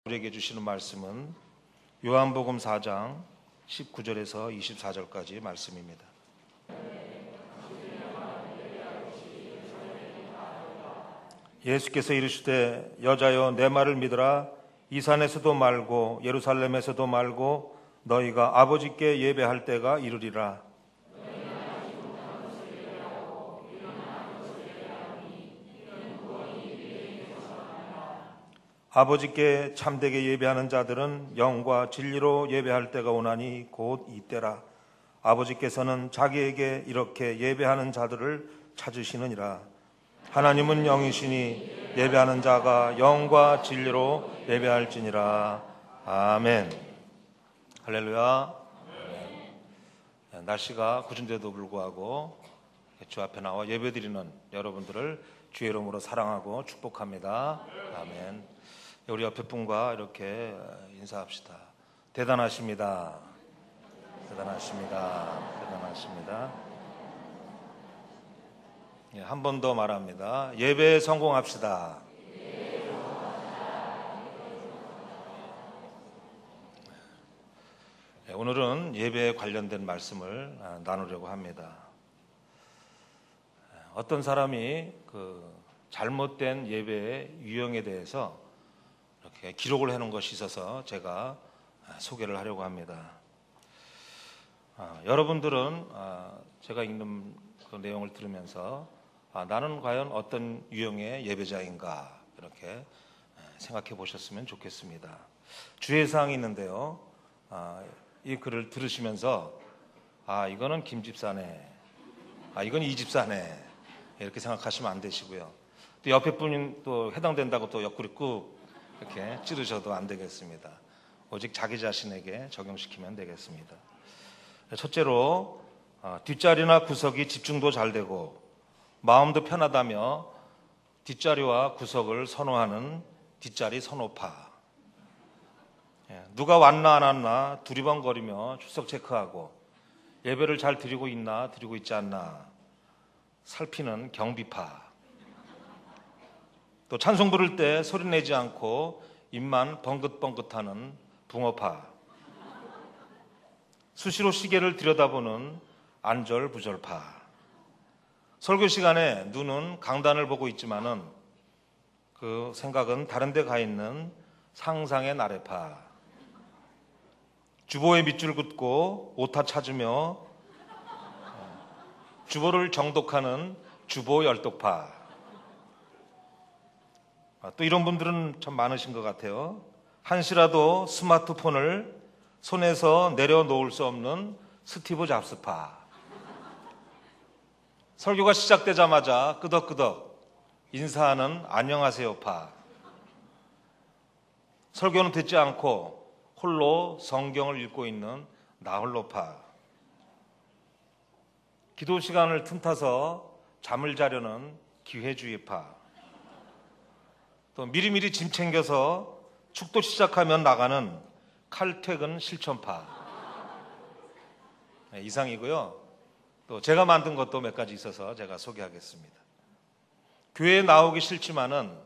우리에게 주시는 말씀은 요한복음 4장 19절에서 24절까지 말씀입니다. 예수께서 이르시되 여자여 내 말을 믿으라. 이 산에서도 말고 예루살렘에서도 말고 너희가 아버지께 예배할 때가 이르리라. 아버지께 참되게 예배하는 자들은 영과 진리로 예배할 때가 오나니 곧 이때라. 아버지께서는 자기에게 이렇게 예배하는 자들을 찾으시느니라. 하나님은 영이시니 예배하는 자가 영과 진리로 예배할지니라. 아멘. 할렐루야. 날씨가 궂은데도 불구하고 주 앞에 나와 예배드리는 여러분들을 주의 이름으로 사랑하고 축복합니다. 아멘. 우리 옆에 분과 이렇게 인사합시다. 대단하십니다. 대단하십니다. 대단하십니다. 한 번 더 말합니다. 예배에 성공합시다. 오늘은 예배에 관련된 말씀을 나누려고 합니다. 어떤 사람이 잘못된 예배의 유형에 대해서 이렇게 기록을 해놓은 것이 있어서 제가 소개를 하려고 합니다. 여러분들은 제가 읽는 그 내용을 들으면서 나는 과연 어떤 유형의 예배자인가 이렇게 생각해 보셨으면 좋겠습니다. 주의사항이 있는데요. 이 글을 들으시면서 이거는 김 집사네, 이건 이 집사네 이렇게 생각하시면 안 되시고요. 또 옆에 분이 또 해당된다고 또 옆구리 꾹 이렇게 찌르셔도 안 되겠습니다. 오직 자기 자신에게 적용시키면 되겠습니다. 첫째로 뒷자리나 구석이 집중도 잘 되고 마음도 편하다며 뒷자리와 구석을 선호하는 뒷자리 선호파. 누가 왔나 안 왔나 두리번거리며 출석 체크하고 예배를 잘 드리고 있나 드리고 있지 않나 살피는 경비파. 또 찬송 부를 때 소리 내지 않고 입만 벙긋벙긋하는 붕어파. 수시로 시계를 들여다보는 안절부절파. 설교 시간에 눈은 강단을 보고 있지만은 그 생각은 다른 데 가 있는 상상의 나래파. 주보에 밑줄 긋고 오타 찾으며 주보를 정독하는 주보 열독파. 또 이런 분들은 참 많으신 것 같아요. 한시라도 스마트폰을 손에서 내려놓을 수 없는 스티브 잡스파. 설교가 시작되자마자 끄덕끄덕 인사하는 안녕하세요파. 설교는 듣지 않고 홀로 성경을 읽고 있는 나홀로파. 기도 시간을 틈타서 잠을 자려는 기회주의파. 또 미리미리 짐 챙겨서 축도 시작하면 나가는 칼퇴근 실천파. 이상이고요. 또 제가 만든 것도 몇 가지 있어서 제가 소개하겠습니다. 교회에 나오기 싫지만은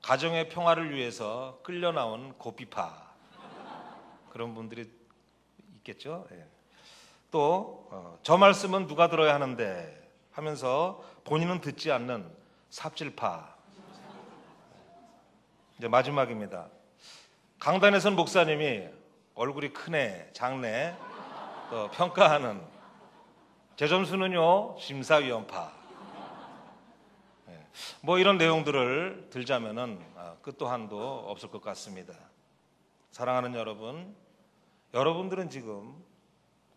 가정의 평화를 위해서 끌려 나온 고삐파. 그런 분들이 있겠죠. 또 저 말씀은 누가 들어야 하는데 하면서 본인은 듣지 않는 삽질파. 이제 마지막입니다. 강단에선 목사님이 얼굴이 크네, 작네, 또 평가하는 제 점수는요 심사위원파. 뭐 이런 내용들을 들자면은 끝도 한도 없을 것 같습니다. 사랑하는 여러분, 여러분들은 지금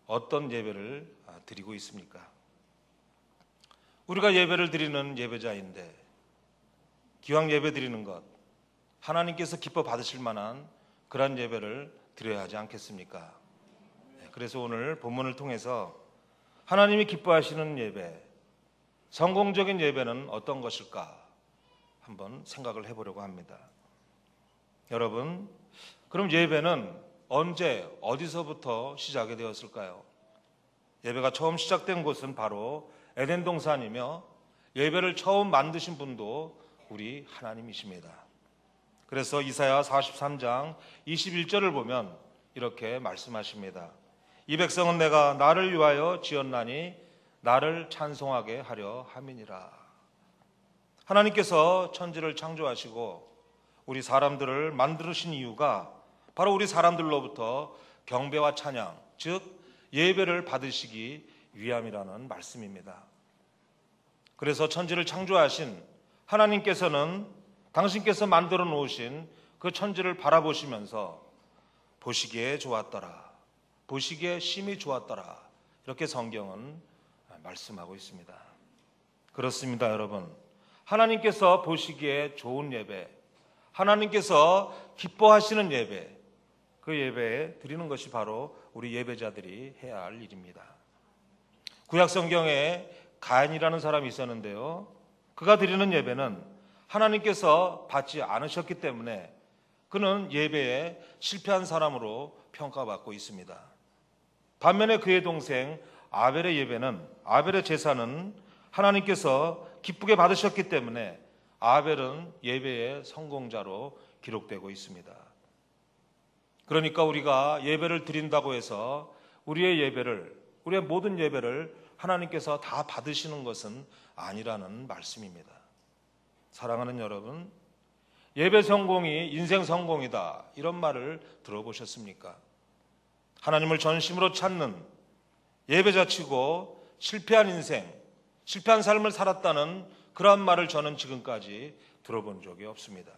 어떤 예배를 드리고 있습니까? 우리가 예배를 드리는 예배자인데 기왕 예배 드리는 것 하나님께서 기뻐 받으실 만한 그런 예배를 드려야 하지 않겠습니까? 그래서 오늘 본문을 통해서 하나님이 기뻐하시는 예배, 성공적인 예배는 어떤 것일까 한번 생각을 해보려고 합니다. 여러분, 그럼 예배는 언제 어디서부터 시작이 되었을까요? 예배가 처음 시작된 곳은 바로 에덴 동산이며 예배를 처음 만드신 분도 우리 하나님이십니다. 그래서 이사야 43장 21절을 보면 이렇게 말씀하십니다. 이 백성은 내가 나를 위하여 지었나니 나를 찬송하게 하려 함이니라. 하나님께서 천지를 창조하시고 우리 사람들을 만드신 이유가 바로 우리 사람들로부터 경배와 찬양, 즉 예배를 받으시기 위함이라는 말씀입니다. 그래서 천지를 창조하신 하나님께서는 당신께서 만들어 놓으신 그 천지를 바라보시면서 보시기에 좋았더라, 보시기에 심히 좋았더라, 이렇게 성경은 말씀하고 있습니다. 그렇습니다, 여러분. 하나님께서 보시기에 좋은 예배, 하나님께서 기뻐하시는 예배, 그 예배에 드리는 것이 바로 우리 예배자들이 해야 할 일입니다. 구약 성경에 가인이라는 사람이 있었는데요, 그가 드리는 예배는 하나님께서 받지 않으셨기 때문에 그는 예배에 실패한 사람으로 평가받고 있습니다. 반면에 그의 동생 아벨의 예배는, 아벨의 제사는 하나님께서 기쁘게 받으셨기 때문에 아벨은 예배의 성공자로 기록되고 있습니다. 그러니까 우리가 예배를 드린다고 해서 우리의 예배를, 우리의 모든 예배를 하나님께서 다 받으시는 것은 아니라는 말씀입니다. 사랑하는 여러분, 예배 성공이 인생 성공이다, 이런 말을 들어보셨습니까? 하나님을 전심으로 찾는 예배자치고 실패한 인생, 실패한 삶을 살았다는 그러한 말을 저는 지금까지 들어본 적이 없습니다.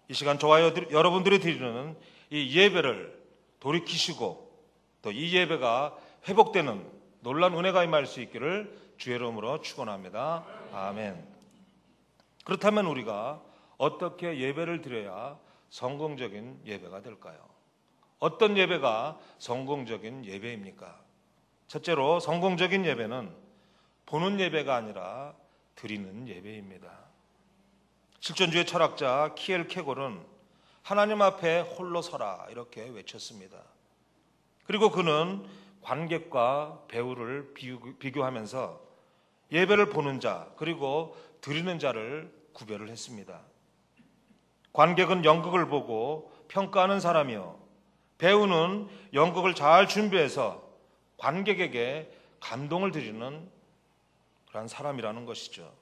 이 시간 저와 여러분들이 드리는 이 예배를 돌이키시고 또 이 예배가 회복되는 놀라운 은혜가 임할 수 있기를 주의 이름으로 축원합니다. 아멘. 그렇다면 우리가 어떻게 예배를 드려야 성공적인 예배가 될까요? 어떤 예배가 성공적인 예배입니까? 첫째로 성공적인 예배는 보는 예배가 아니라 드리는 예배입니다. 실존주의 철학자 키엘 케골은 하나님 앞에 홀로 서라, 이렇게 외쳤습니다. 그리고 그는 관객과 배우를 비교하면서 예배를 보는 자 그리고 드리는 자를 구별을 했습니다. 관객은 연극을 보고 평가하는 사람이요, 배우는 연극을 잘 준비해서 관객에게 감동을 드리는 그런 사람이라는 것이죠.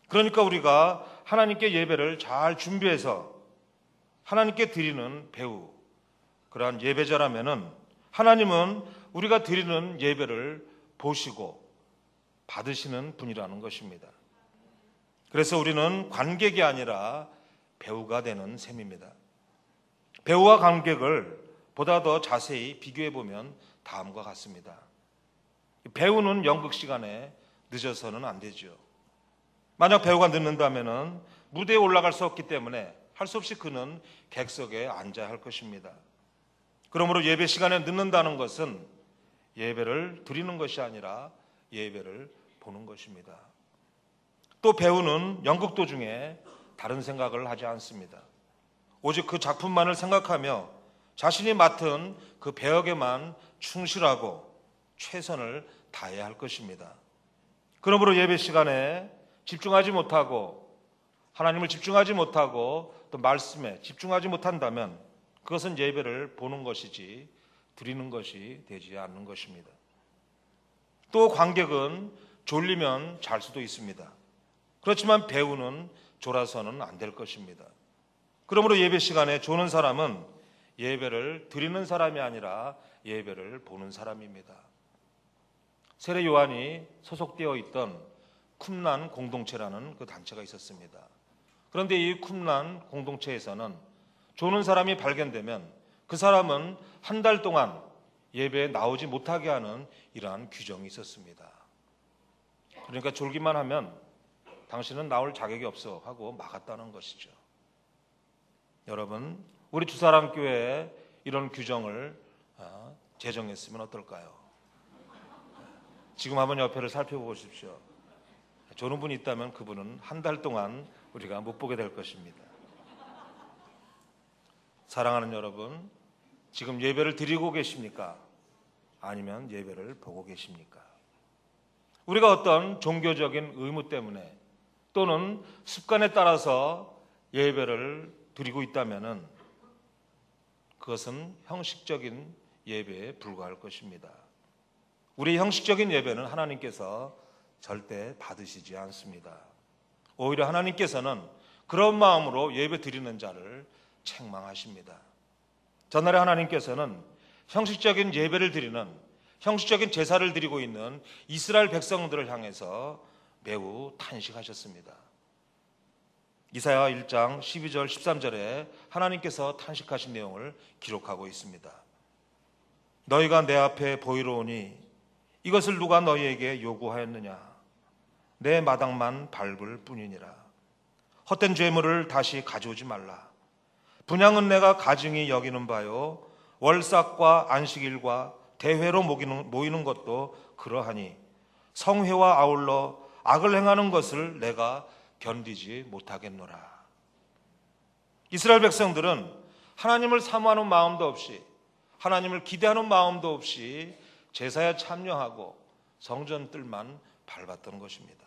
그러니까 우리가 하나님께 예배를 잘 준비해서 하나님께 드리는 배우, 그러한 예배자라면은 하나님은 우리가 드리는 예배를 보시고 받으시는 분이라는 것입니다. 그래서 우리는 관객이 아니라 배우가 되는 셈입니다. 배우와 관객을 보다 더 자세히 비교해 보면 다음과 같습니다. 배우는 연극 시간에 늦어서는 안 되죠. 만약 배우가 늦는다면 무대에 올라갈 수 없기 때문에 할 수 없이 그는 객석에 앉아야 할 것입니다. 그러므로 예배 시간에 늦는다는 것은 예배를 드리는 것이 아니라 예배를 보는 것입니다. 또 배우는 연극 도중에 다른 생각을 하지 않습니다. 오직 그 작품만을 생각하며 자신이 맡은 그 배역에만 충실하고 최선을 다해야 할 것입니다. 그러므로 예배 시간에 집중하지 못하고 하나님을 집중하지 못하고 또 말씀에 집중하지 못한다면 그것은 예배를 보는 것이지 드리는 것이 되지 않는 것입니다. 또 관객은 졸리면 잘 수도 있습니다. 그렇지만 배우는 졸아서는 안 될 것입니다. 그러므로 예배 시간에 조는 사람은 예배를 드리는 사람이 아니라 예배를 보는 사람입니다. 세례 요한이 소속되어 있던 쿰란 공동체라는 그 단체가 있었습니다. 그런데 이 쿰란 공동체에서는 조는 사람이 발견되면 그 사람은 한 달 동안 예배에 나오지 못하게 하는 이러한 규정이 있었습니다. 그러니까 졸기만 하면 당신은 나올 자격이 없어 하고 막았다는 것이죠. 여러분, 우리 주사랑교회에 이런 규정을 제정했으면 어떨까요? 지금 한번 옆에를 살펴보십시오. 조는 분이 있다면 그분은 한 달 동안 우리가 못 보게 될 것입니다. 사랑하는 여러분, 지금 예배를 드리고 계십니까? 아니면 예배를 보고 계십니까? 우리가 어떤 종교적인 의무 때문에 또는 습관에 따라서 예배를 드리고 있다면은 그것은 형식적인 예배에 불과할 것입니다. 우리의 형식적인 예배는 하나님께서 절대 받으시지 않습니다. 오히려 하나님께서는 그런 마음으로 예배 드리는 자를 책망하십니다. 전날에 하나님께서는 형식적인 예배를 드리는, 형식적인 제사를 드리고 있는 이스라엘 백성들을 향해서 매우 탄식하셨습니다. 이사야 1장 12절 13절에 하나님께서 탄식하신 내용을 기록하고 있습니다. 너희가 내 앞에 보이러 오니 이것을 누가 너희에게 요구하였느냐? 내 마당만 밟을 뿐이니라. 헛된 죄물을 다시 가져오지 말라. 분향은 내가 가증히 여기는 바요, 월삭과 안식일과 대회로 모이는 것도 그러하니 성회와 아울러 악을 행하는 것을 내가 견디지 못하겠노라. 이스라엘 백성들은 하나님을 사모하는 마음도 없이, 하나님을 기대하는 마음도 없이 제사에 참여하고 성전 뜰만 밟았던 것입니다.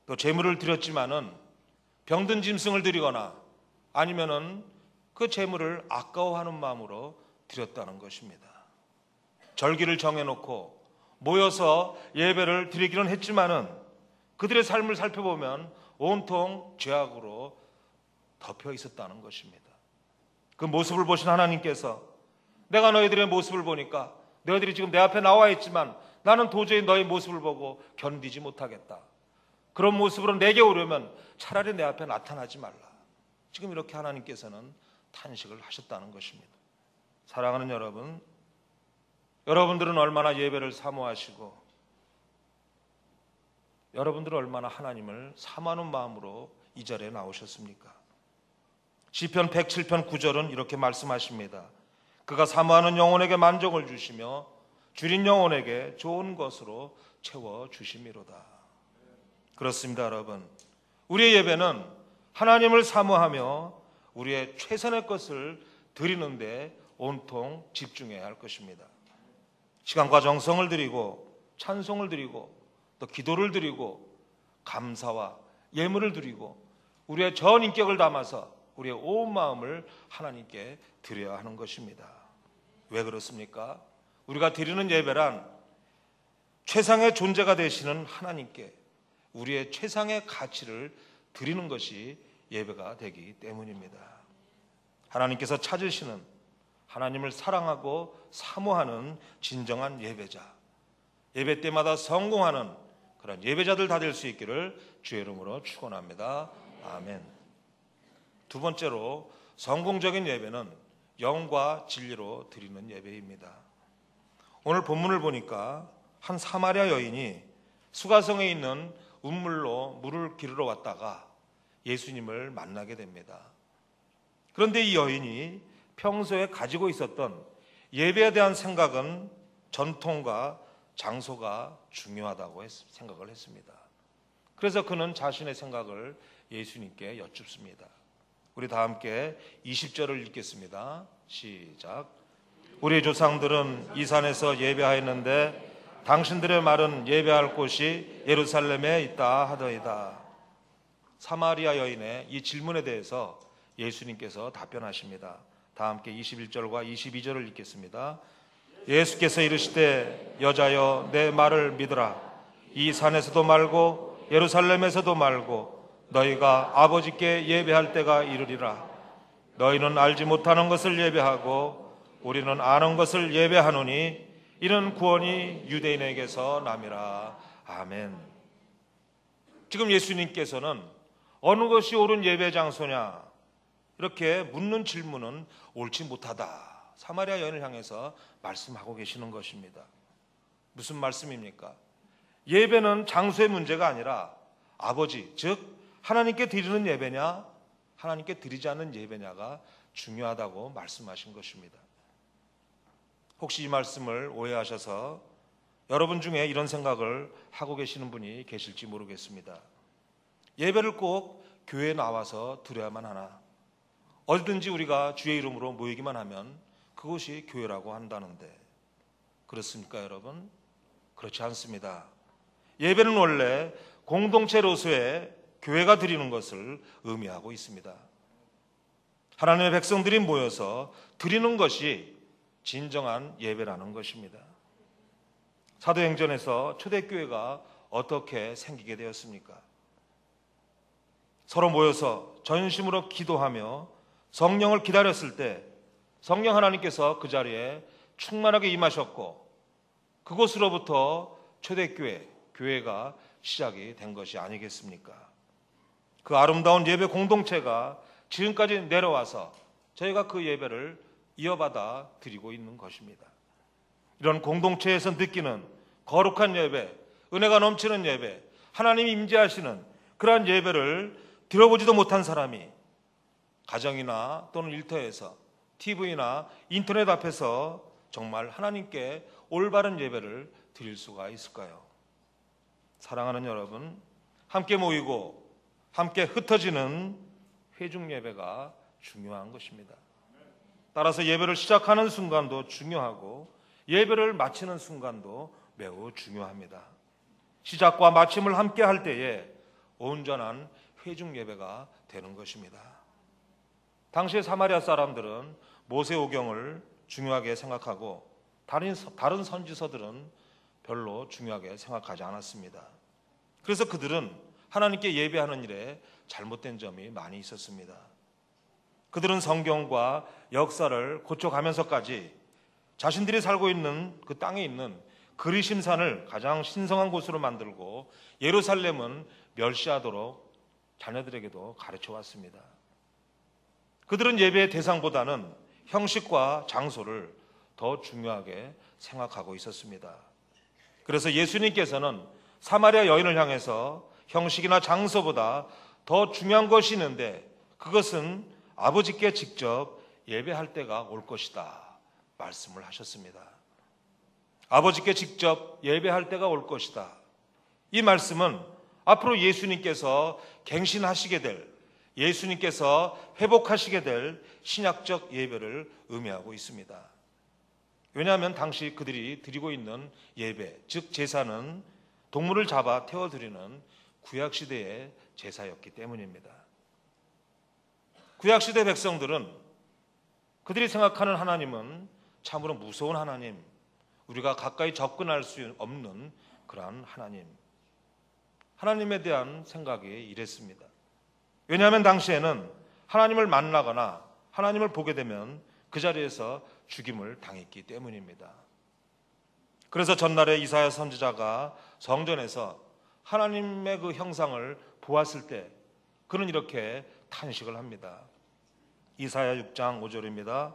또 제물을 드렸지만은 병든 짐승을 드리거나 아니면은 그 제물을 아까워하는 마음으로 드렸다는 것입니다. 절기를 정해놓고 모여서 예배를 드리기는 했지만은 그들의 삶을 살펴보면 온통 죄악으로 덮여 있었다는 것입니다. 그 모습을 보신 하나님께서 내가 너희들의 모습을 보니까 너희들이 지금 내 앞에 나와 있지만 나는 도저히 너희 모습을 보고 견디지 못하겠다. 그런 모습으로 내게 오려면 차라리 내 앞에 나타나지 말라. 지금 이렇게 하나님께서는 탄식을 하셨다는 것입니다. 사랑하는 여러분, 여러분들은 얼마나 예배를 사모하시고 여러분들은 얼마나 하나님을 사모하는 마음으로 이 자리에 나오셨습니까? 시편 107편 9절은 이렇게 말씀하십니다. 그가 사모하는 영혼에게 만족을 주시며 줄인 영혼에게 좋은 것으로 채워주심이로다. 그렇습니다, 여러분. 우리의 예배는 하나님을 사모하며 우리의 최선의 것을 드리는 데 온통 집중해야 할 것입니다. 시간과 정성을 드리고 찬송을 드리고 또 기도를 드리고 감사와 예물을 드리고 우리의 전 인격을 담아서 우리의 온 마음을 하나님께 드려야 하는 것입니다. 왜 그렇습니까? 우리가 드리는 예배란 최상의 존재가 되시는 하나님께 우리의 최상의 가치를 드리는 것이 예배가 되기 때문입니다. 하나님께서 찾으시는, 하나님을 사랑하고 사모하는 진정한 예배자, 예배 때마다 성공하는 그런 예배자들 다 될 수 있기를 주의 이름으로 축원합니다. 아멘. 두 번째로 성공적인 예배는 영과 진리로 드리는 예배입니다. 오늘 본문을 보니까 한 사마리아 여인이 수가성에 있는 운물로 물을 기르러 왔다가 예수님을 만나게 됩니다. 그런데 이 여인이 평소에 가지고 있었던 예배에 대한 생각은 전통과 장소가 중요하다고 생각을 했습니다. 그래서 그는 자신의 생각을 예수님께 여쭙습니다. 우리 다 함께 20절을 읽겠습니다. 시작. 우리 조상들은 이 산에서 예배하였는데 당신들의 말은 예배할 곳이 예루살렘에 있다 하더이다. 사마리아 여인의 이 질문에 대해서 예수님께서 답변하십니다. 다 함께 21절과 22절을 읽겠습니다. 예수께서 이르시되 여자여 내 말을 믿으라. 이 산에서도 말고 예루살렘에서도 말고 너희가 아버지께 예배할 때가 이르리라. 너희는 알지 못하는 것을 예배하고 우리는 아는 것을 예배하노니 이는 구원이 유대인에게서 남이라. 아멘. 지금 예수님께서는 어느 것이 옳은 예배 장소냐 이렇게 묻는 질문은 옳지 못하다. 사마리아 여인을 향해서 말씀하고 계시는 것입니다. 무슨 말씀입니까? 예배는 장소의 문제가 아니라 아버지, 즉 하나님께 드리는 예배냐 하나님께 드리지 않는 예배냐가 중요하다고 말씀하신 것입니다. 혹시 이 말씀을 오해하셔서 여러분 중에 이런 생각을 하고 계시는 분이 계실지 모르겠습니다. 예배를 꼭 교회에 나와서 드려야만 하나? 어디든지 우리가 주의 이름으로 모이기만 하면 그것이 교회라고 한다는데 그렇습니까, 여러분? 그렇지 않습니다. 예배는 원래 공동체로서의 교회가 드리는 것을 의미하고 있습니다. 하나님의 백성들이 모여서 드리는 것이 진정한 예배라는 것입니다. 사도행전에서 초대교회가 어떻게 생기게 되었습니까? 서로 모여서 전심으로 기도하며 성령을 기다렸을 때 성령 하나님께서 그 자리에 충만하게 임하셨고, 그곳으로부터 초대교회, 교회가 시작이 된 것이 아니겠습니까? 그 아름다운 예배 공동체가 지금까지 내려와서 저희가 그 예배를 이어받아 드리고 있는 것입니다. 이런 공동체에서 느끼는 거룩한 예배, 은혜가 넘치는 예배, 하나님이 임재하시는 그러한 예배를 들어보지도 못한 사람이 가정이나 또는 일터에서, TV나 인터넷 앞에서 정말 하나님께 올바른 예배를 드릴 수가 있을까요? 사랑하는 여러분, 함께 모이고 함께 흩어지는 회중 예배가 중요한 것입니다. 따라서 예배를 시작하는 순간도 중요하고 예배를 마치는 순간도 매우 중요합니다. 시작과 마침을 함께 할 때에 온전한 회중 예배가 되는 것입니다. 당시의 사마리아 사람들은 모세오경을 중요하게 생각하고 다른 선지서들은 별로 중요하게 생각하지 않았습니다. 그래서 그들은 하나님께 예배하는 일에 잘못된 점이 많이 있었습니다. 그들은 성경과 역사를 고쳐가면서까지 자신들이 살고 있는 그 땅에 있는 그리심산을 가장 신성한 곳으로 만들고 예루살렘은 멸시하도록 자녀들에게도 가르쳐 왔습니다. 그들은 예배의 대상보다는 형식과 장소를 더 중요하게 생각하고 있었습니다. 그래서 예수님께서는 사마리아 여인을 향해서 형식이나 장소보다 더 중요한 것이 있는데 그것은 아버지께 직접 예배할 때가 올 것이다 말씀을 하셨습니다. 아버지께 직접 예배할 때가 올 것이다. 이 말씀은 앞으로 예수님께서 갱신하시게 될, 예수님께서 회복하시게 될 신약적 예배를 의미하고 있습니다. 왜냐하면 당시 그들이 드리고 있는 예배, 즉 제사는 동물을 잡아 태워드리는 구약시대의 제사였기 때문입니다. 구약시대 백성들은 그들이 생각하는 하나님은 참으로 무서운 하나님, 우리가 가까이 접근할 수 없는 그러한 하나님에 대한 생각이 이랬습니다. 왜냐하면 당시에는 하나님을 만나거나 하나님을 보게 되면 그 자리에서 죽임을 당했기 때문입니다. 그래서 전날에 이사야 선지자가 성전에서 하나님의 그 형상을 보았을 때 그는 이렇게 탄식을 합니다. 이사야 6장 5절입니다.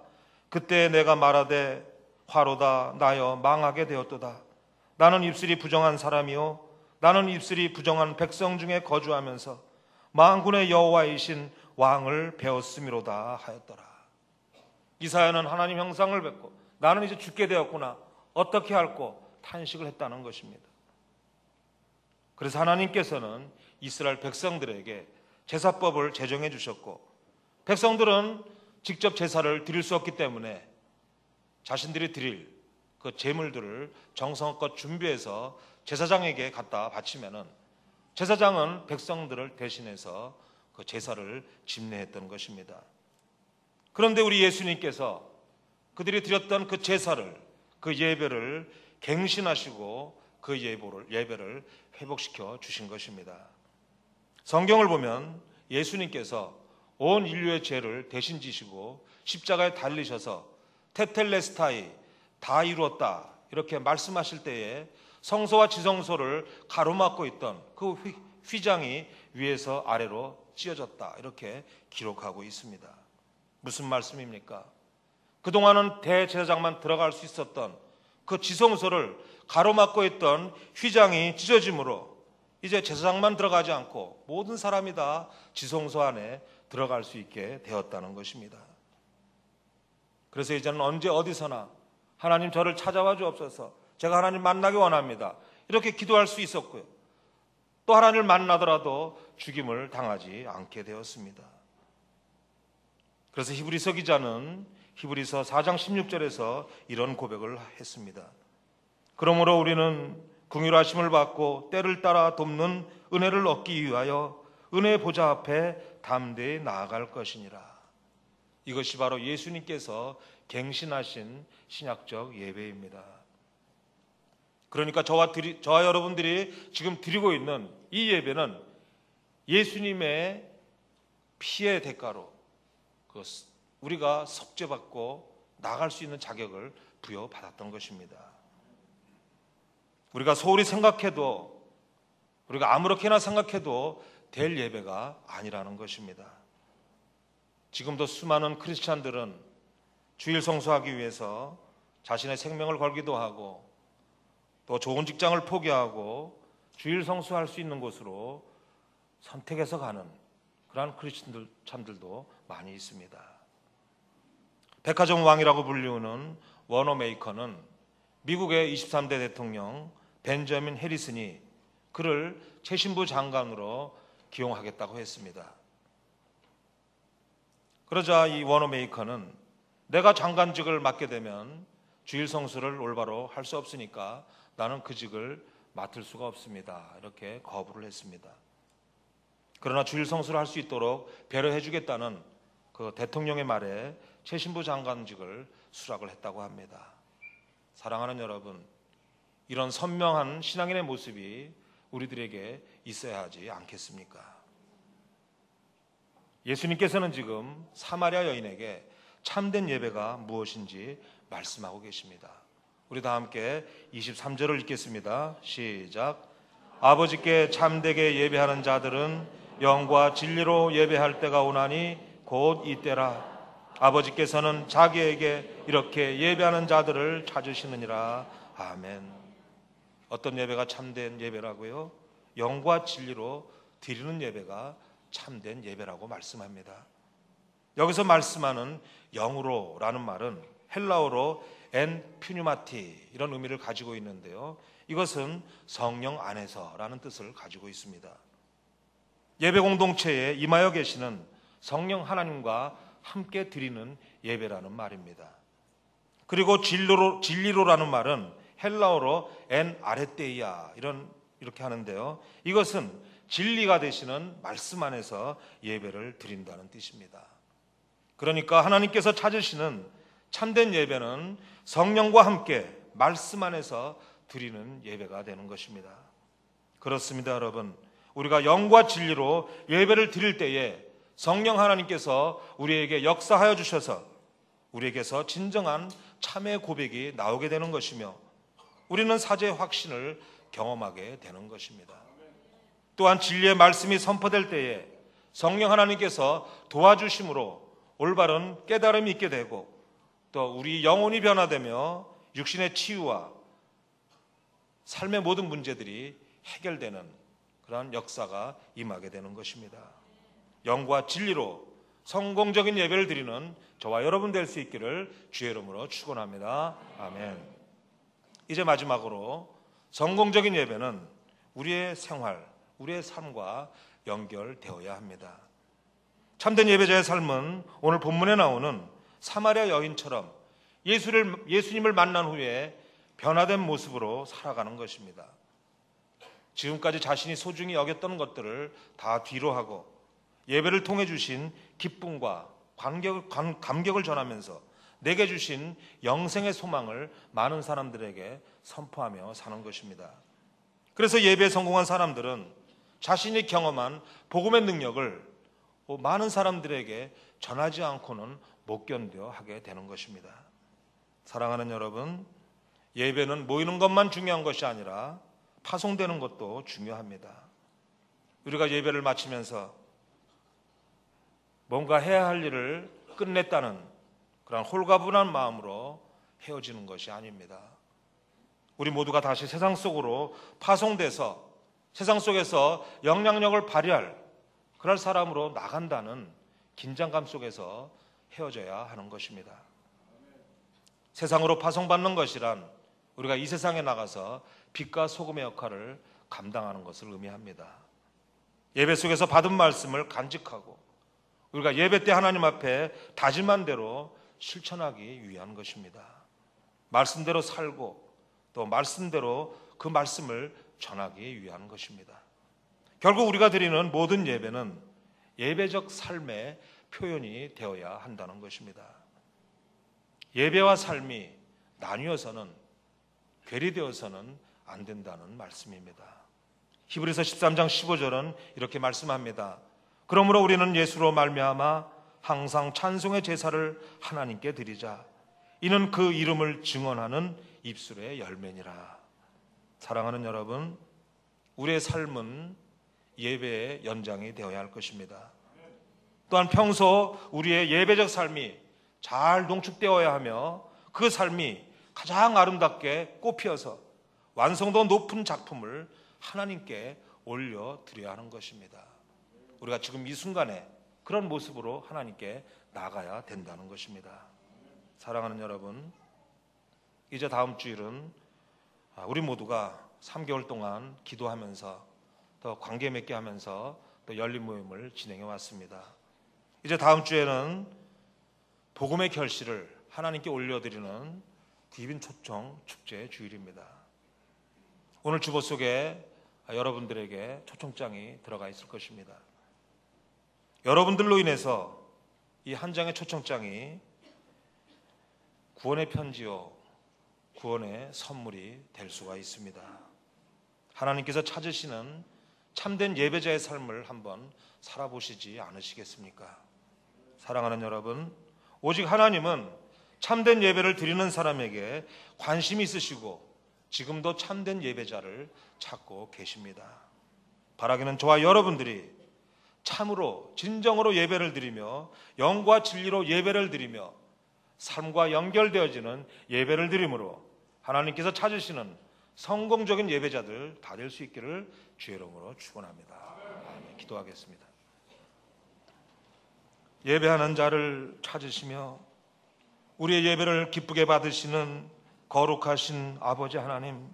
그때 내가 말하되 화로다 나여 망하게 되었도다. 나는 입술이 부정한 사람이요 나는 입술이 부정한 백성 중에 거주하면서 만군의 여호와이신 왕을 배웠음이로다 하였더라. 이사야는 하나님 형상을 뵙고 나는 이제 죽게 되었구나, 어떻게 할꼬 탄식을 했다는 것입니다. 그래서 하나님께서는 이스라엘 백성들에게 제사법을 제정해 주셨고, 백성들은 직접 제사를 드릴 수 없기 때문에 자신들이 드릴 그 제물들을 정성껏 준비해서 제사장에게 갖다 바치면은 제사장은 백성들을 대신해서 그 제사를 집례했던 것입니다. 그런데 우리 예수님께서 그들이 드렸던 그 제사를, 그 예배를 갱신하시고 그 예배를 회복시켜 주신 것입니다. 성경을 보면 예수님께서 온 인류의 죄를 대신 지시고 십자가에 달리셔서 테텔레스타이, 다 이루었다 이렇게 말씀하실 때에 성소와 지성소를 가로막고 있던 그 휘장이 위에서 아래로 찢어졌다 이렇게 기록하고 있습니다. 무슨 말씀입니까? 그동안은 대제사장만 들어갈 수 있었던 그 지성소를 가로막고 있던 휘장이 찢어짐으로 이제 제사장만 들어가지 않고 모든 사람이 다 지성소 안에 들어갈 수 있게 되었다는 것입니다. 그래서 이제는 언제 어디서나 하나님 저를 찾아와 주옵소서, 제가 하나님 만나기 원합니다 이렇게 기도할 수 있었고요, 또 하나님을 만나더라도 죽임을 당하지 않게 되었습니다. 그래서 히브리서 기자는 히브리서 4장 16절에서 이런 고백을 했습니다. 그러므로 우리는 긍휼하심을 받고 때를 따라 돕는 은혜를 얻기 위하여 은혜의 보좌 앞에 담대히 나아갈 것이니라. 이것이 바로 예수님께서 갱신하신 신약적 예배입니다. 그러니까 저와 여러분들이 지금 드리고 있는 이 예배는 예수님의 피의 대가로 우리가 속죄받고 나갈 수 있는 자격을 부여받았던 것입니다. 우리가 소홀히 생각해도, 우리가 아무렇게나 생각해도 될 예배가 아니라는 것입니다. 지금도 수많은 크리스찬들은 주일 성수하기 위해서 자신의 생명을 걸기도 하고 또 좋은 직장을 포기하고 주일 성수할 수 있는 곳으로 선택해서 가는 그러한 크리스찬들도 많이 있습니다. 백화점 왕이라고 불리우는 워너메이커는 미국의 23대 대통령 벤저민 해리슨이 그를 최신부 장관으로 기용하겠다고 했습니다. 그러자 이 워너메이커는 내가 장관직을 맡게 되면 주일 성수를 올바로 할 수 없으니까 나는 그 직을 맡을 수가 없습니다. 이렇게 거부를 했습니다. 그러나 주일 성수를 할 수 있도록 배려해 주겠다는 그 대통령의 말에 최신부 장관직을 수락을 했다고 합니다. 사랑하는 여러분, 이런 선명한 신앙인의 모습이 우리들에게 있어야 하지 않겠습니까? 예수님께서는 지금 사마리아 여인에게 참된 예배가 무엇인지 말씀하고 계십니다. 우리 다 함께 23절을 읽겠습니다. 시작. 아버지께 참되게 예배하는 자들은 영과 진리로 예배할 때가 오나니 곧 이때라. 아버지께서는 자기에게 이렇게 예배하는 자들을 찾으시느니라. 아멘. 어떤 예배가 참된 예배라고요? 영과 진리로 드리는 예배가 참된 예배라고 말씀합니다. 여기서 말씀하는 영으로라는 말은 헬라어로 엔 퓨뉴마티 이런 의미를 가지고 있는데요. 이것은 성령 안에서라는 뜻을 가지고 있습니다. 예배 공동체에 임하여 계시는 성령 하나님과 함께 드리는 예배라는 말입니다. 그리고 진리로라는 말은 헬라어로 엔 아레테이아 이렇게 하는데요. 이것은 진리가 되시는 말씀 안에서 예배를 드린다는 뜻입니다. 그러니까 하나님께서 찾으시는 참된 예배는 성령과 함께 말씀 안에서 드리는 예배가 되는 것입니다. 그렇습니다, 여러분. 우리가 영과 진리로 예배를 드릴 때에 성령 하나님께서 우리에게 역사하여 주셔서 우리에게서 진정한 참회 고백이 나오게 되는 것이며 우리는 사죄의 확신을 경험하게 되는 것입니다. 또한 진리의 말씀이 선포될 때에 성령 하나님께서 도와주심으로 올바른 깨달음이 있게 되고 또 우리 영혼이 변화되며 육신의 치유와 삶의 모든 문제들이 해결되는 그런 역사가 임하게 되는 것입니다. 영과 진리로 성공적인 예배를 드리는 저와 여러분 될 수 있기를 주의 이름으로 축원합니다. 아멘. 이제 마지막으로 성공적인 예배는 우리의 생활, 우리의 삶과 연결되어야 합니다. 참된 예배자의 삶은 오늘 본문에 나오는 사마리아 여인처럼 예수님을 만난 후에 변화된 모습으로 살아가는 것입니다. 지금까지 자신이 소중히 여겼던 것들을 다 뒤로하고 예배를 통해 주신 기쁨과 감격을 전하면서 내게 주신 영생의 소망을 많은 사람들에게 선포하며 사는 것입니다. 그래서 예배에 성공한 사람들은 자신이 경험한 복음의 능력을 많은 사람들에게 전하지 않고는 못 견뎌 하게 되는 것입니다. 사랑하는 여러분, 예배는 모이는 것만 중요한 것이 아니라 파송되는 것도 중요합니다. 우리가 예배를 마치면서 뭔가 해야 할 일을 끝냈다는 그런 홀가분한 마음으로 헤어지는 것이 아닙니다. 우리 모두가 다시 세상 속으로 파송돼서 세상 속에서 영향력을 발휘할 그럴 사람으로 나간다는 긴장감 속에서 헤어져야 하는 것입니다. 세상으로 파송받는 것이란 우리가 이 세상에 나가서 빛과 소금의 역할을 감당하는 것을 의미합니다. 예배 속에서 받은 말씀을 간직하고 우리가 예배 때 하나님 앞에 다짐한 대로 실천하기 위한 것입니다. 말씀대로 살고 또 말씀대로 그 말씀을 전하기 위한 것입니다. 결국 우리가 드리는 모든 예배는 예배적 삶의 표현이 되어야 한다는 것입니다. 예배와 삶이 나뉘어서는, 괴리되어서는 안 된다는 말씀입니다. 히브리서 13장 15절은 이렇게 말씀합니다. 그러므로 우리는 예수로 말미암아 항상 찬송의 제사를 하나님께 드리자. 이는 그 이름을 증언하는 입술의 열매니라. 사랑하는 여러분, 우리의 삶은 예배의 연장이 되어야 할 것입니다. 또한 평소 우리의 예배적 삶이 잘 농축되어야 하며 그 삶이 가장 아름답게 꽃피어서 완성도 높은 작품을 하나님께 올려드려야 하는 것입니다. 우리가 지금 이 순간에 그런 모습으로 하나님께 나가야 된다는 것입니다. 사랑하는 여러분, 이제 다음 주일은 우리 모두가 3개월 동안 기도하면서 또 관계 맺게 하면서 또 열린 모임을 진행해 왔습니다. 이제 다음 주에는 복음의 결실을 하나님께 올려드리는 귀빈 초청 축제 주일입니다. 오늘 주보 속에 여러분들에게 초청장이 들어가 있을 것입니다. 여러분들로 인해서 이 한 장의 초청장이 구원의 편지요, 구원의 선물이 될 수가 있습니다. 하나님께서 찾으시는 참된 예배자의 삶을 한번 살아보시지 않으시겠습니까? 사랑하는 여러분, 오직 하나님은 참된 예배를 드리는 사람에게 관심이 있으시고 지금도 참된 예배자를 찾고 계십니다. 바라기는 저와 여러분들이 참으로 진정으로 예배를 드리며 영과 진리로 예배를 드리며 삶과 연결되어지는 예배를 드림으로 하나님께서 찾으시는 성공적인 예배자들 다 될 수 있기를 주의 이름으로 축원합니다. 아멘. 기도하겠습니다. 예배하는 자를 찾으시며 우리의 예배를 기쁘게 받으시는 거룩하신 아버지 하나님,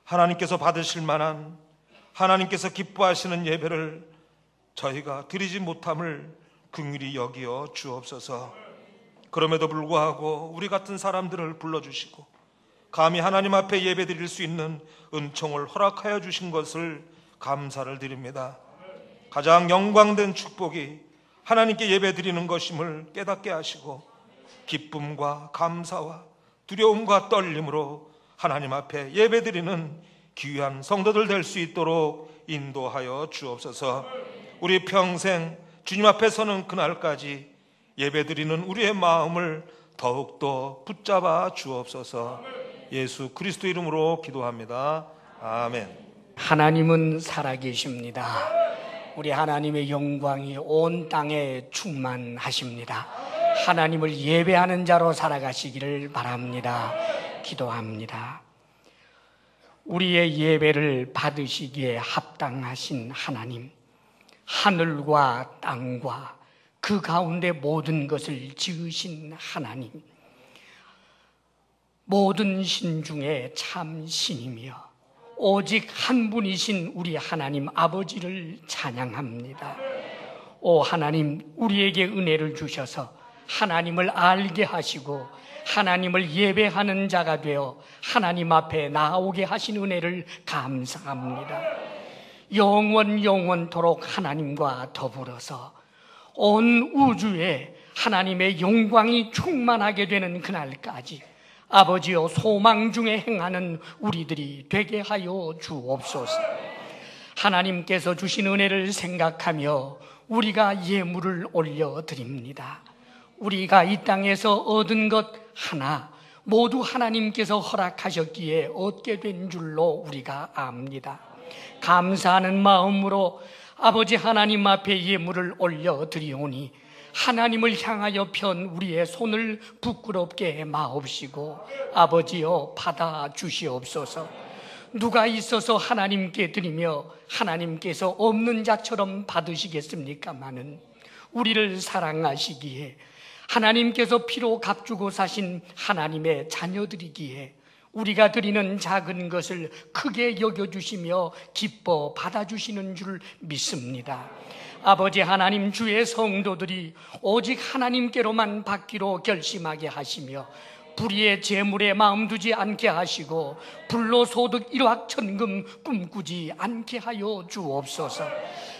하나님께서 받으실 만한, 하나님께서 기뻐하시는 예배를 저희가 드리지 못함을 긍휼히 여기어 주옵소서. 그럼에도 불구하고 우리 같은 사람들을 불러주시고 감히 하나님 앞에 예배 드릴 수 있는 은총을 허락하여 주신 것을 감사를 드립니다. 가장 영광된 축복이 하나님께 예배 드리는 것임을 깨닫게 하시고 기쁨과 감사와 두려움과 떨림으로 하나님 앞에 예배 드리는 귀한 성도들 될 수 있도록 인도하여 주옵소서. 우리 평생 주님 앞에 서는 그날까지 예배 드리는 우리의 마음을 더욱더 붙잡아 주옵소서. 예수 그리스도 이름으로 기도합니다. 아멘. 하나님은 살아계십니다. 우리 하나님의 영광이 온 땅에 충만하십니다. 하나님을 예배하는 자로 살아가시기를 바랍니다. 기도합니다. 우리의 예배를 받으시기에 합당하신 하나님, 하늘과 땅과 그 가운데 모든 것을 지으신 하나님, 모든 신 중에 참 신이며 오직 한 분이신 우리 하나님 아버지를 찬양합니다. 오 하나님, 우리에게 은혜를 주셔서 하나님을 알게 하시고 하나님을 예배하는 자가 되어 하나님 앞에 나오게 하신 은혜를 감사합니다. 영원토록 하나님과 더불어서 온 우주에 하나님의 영광이 충만하게 되는 그날까지 아버지여 소망 중에 행하는 우리들이 되게 하여 주옵소서. 하나님께서 주신 은혜를 생각하며 우리가 예물을 올려드립니다. 우리가 이 땅에서 얻은 것 하나 모두 하나님께서 허락하셨기에 얻게 된 줄로 우리가 압니다. 감사하는 마음으로 아버지 하나님 앞에 예물을 올려드리오니 하나님을 향하여 편 우리의 손을 부끄럽게 마옵시고 아버지여 받아 주시옵소서. 누가 있어서 하나님께 드리며 하나님께서 없는 자처럼 받으시겠습니까마는 우리를 사랑하시기에 하나님께서 피로 값주고 사신 하나님의 자녀들이기에 우리가 드리는 작은 것을 크게 여겨주시며 기뻐 받아주시는 줄 믿습니다. 아버지 하나님, 주의 성도들이 오직 하나님께로만 받기로 결심하게 하시며 불의의 재물에 마음 두지 않게 하시고 불로소득 일확천금 꿈꾸지 않게 하여 주옵소서.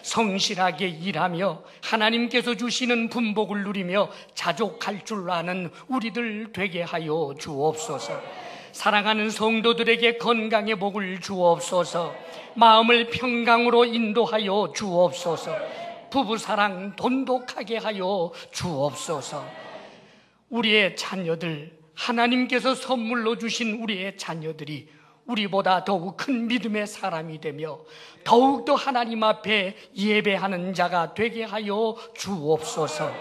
성실하게 일하며 하나님께서 주시는 분복을 누리며 자족할 줄 아는 우리들 되게 하여 주옵소서. 사랑하는 성도들에게 건강의 복을 주옵소서. 마음을 평강으로 인도하여 주옵소서. 부부사랑 돈독하게 하여 주옵소서. 우리의 자녀들, 하나님께서 선물로 주신 우리의 자녀들이 우리보다 더욱 큰 믿음의 사람이 되며 더욱더 하나님 앞에 예배하는 자가 되게 하여 주옵소서.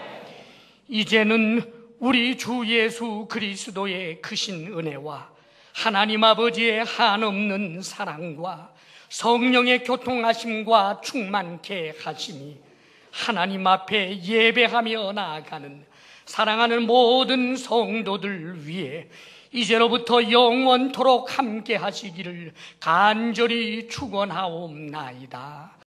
이제는 우리 주 예수 그리스도의 크신 은혜와 하나님 아버지의 한없는 사랑과 성령의 교통하심과 충만케 하심이 하나님 앞에 예배하며 나아가는 사랑하는 모든 성도들 위해 이제로부터 영원토록 함께 하시기를 간절히 축원하옵나이다.